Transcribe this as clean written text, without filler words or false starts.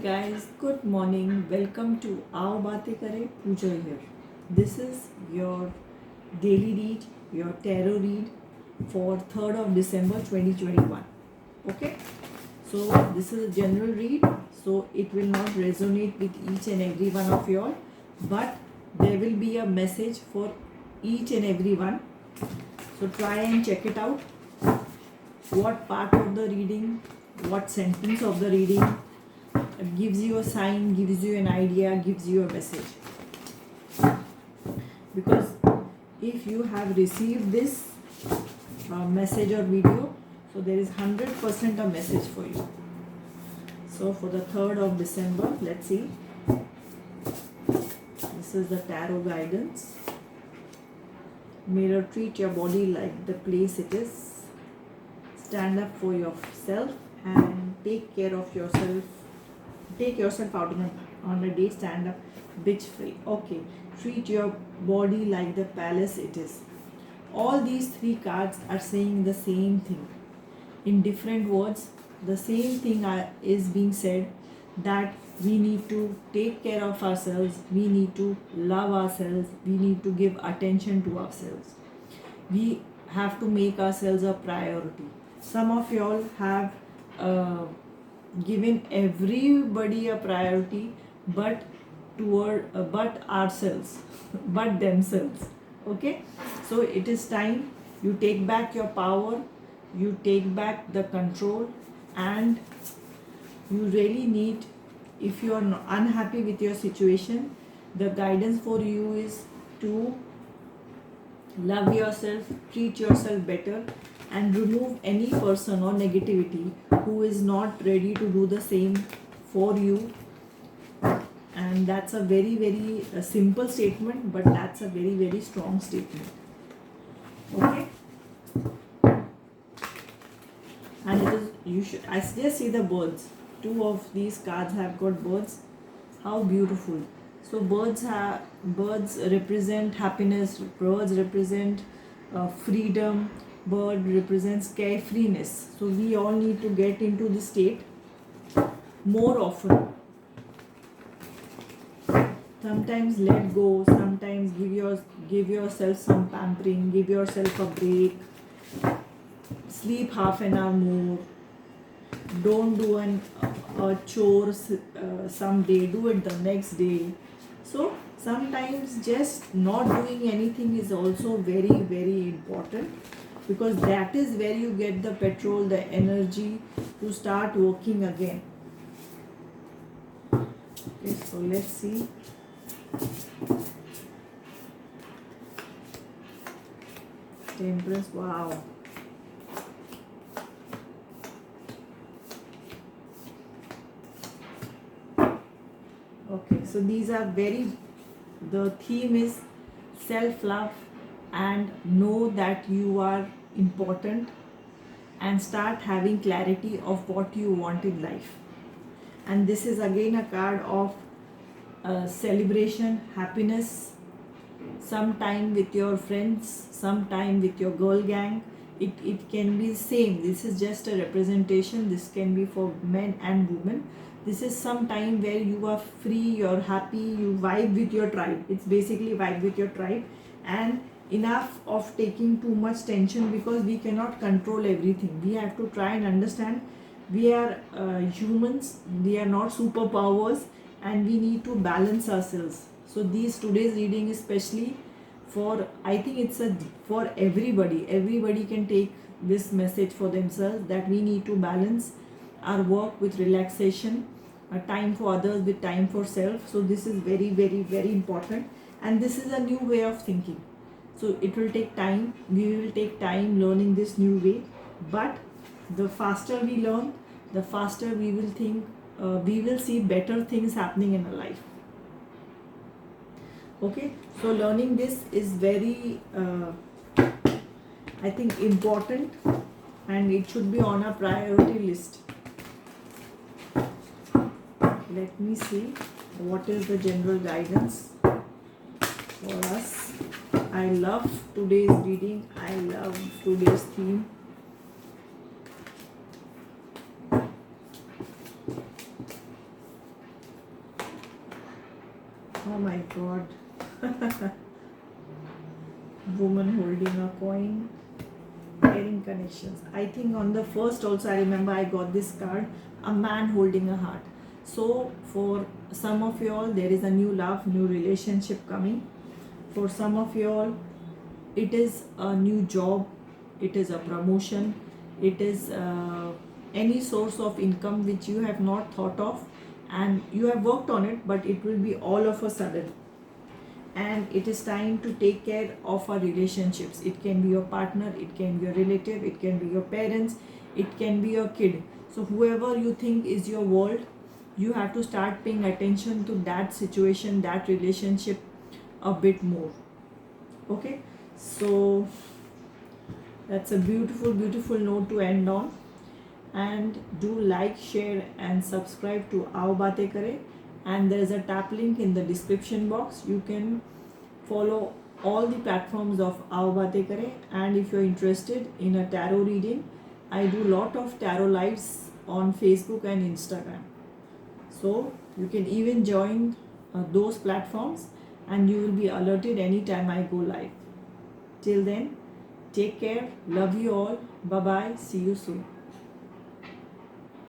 guys, good morning. Welcome to Aao Baatein Kare, Pooja here. This is your daily read, your tarot read for 3rd of December 2021. Okay, so this is a general read, so it will not resonate with each and every one of you all, but there will be a message for each and every one. So try and check it out. What part of the reading, what sentence of the reading gives you a sign, gives you an idea, gives you a message. Because if you have received this message or video, so there is 100% a message for you. So for the 3rd of December, let's see. This is the tarot guidance. Mirror, treat your body like the place it is. Stand up for yourself and take care of yourself. Take yourself out on a day, stand up, bitch free. Okay, treat your body like the palace it is. All these 3 cards are saying the same thing. In different words, the same thing is being said, that we need to take care of ourselves, we need to love ourselves, we need to give attention to ourselves. We have to make ourselves a priority. Some of y'all have given everybody a priority, but ourselves, but themselves. Okay, so it is time you take back your power, you take back the control, and you really need, if you are unhappy with your situation, the guidance for you is to love yourself, treat yourself better, and remove any person or negativity who is not ready to do the same for you. And that's a very, very simple statement, but that's a very, very strong statement. Okay, and it is, you should, I just see the birds. 2 of these cards have got birds. How beautiful. So birds represent happiness, birds represent freedom, bird represents carefreeness. So we all need to get into this state more often. Sometimes let go, sometimes give yourself some pampering, give yourself a break, sleep half an hour more. Don't do a chore someday, do it the next day. So sometimes just not doing anything is also very, very important, because that is where you get the petrol, the energy to start working again. Okay, so let's see. Temperance, wow. Okay, so these are the theme is self-love, and know that you are important, and start having clarity of what you want in life. And this is again a card of celebration, happiness, some time with your friends, some time with your girl gang. It can be same. This is just a representation. This can be for men and women. This is some time where you are free, you're happy, you vibe with your tribe. It's basically vibe with your tribe, and enough of taking too much tension, because we cannot control everything. We have to try and understand we are humans, we are not superpowers, and we need to balance ourselves. So today's reading is especially for, I think it's for everybody can take this message for themselves, that we need to balance our work with relaxation, a time for others with time for self. So this is very, very, very important, and this is a new way of thinking. So it will take time, we will take time learning this new way, but the faster we learn, the faster we will think, we will see better things happening in our life. Okay, so learning this is very I think important, and it should be on a priority list. Let me see what is the general guidance for us. I love today's reading, I love today's theme. Oh my god. Woman holding a coin. Pairing connections. I think on the first also I remember I got this card, a man holding a heart. So for some of you all, there is a new love, new relationship coming. For some of you all, it is a new job, it is a promotion, it is any source of income which you have not thought of, and you have worked on it, but it will be all of a sudden. And it is time to take care of our relationships. It can be your partner, it can be your relative, it can be your parents, it can be your kid. So whoever you think is your world, you have to start paying attention to that situation, that relationship a bit more. Okay, so that's a beautiful, beautiful note to end on. And do like, share, and subscribe to Aao Baatein Kare. And there is a tap link in the description box. You can follow all the platforms of Aao Baatein Kare. And if you're interested in a tarot reading, I do lot of tarot lives on Facebook and Instagram. So you can even join those platforms, and you will be alerted anytime I go live. Till then, take care. Love you all. Bye bye. See you soon.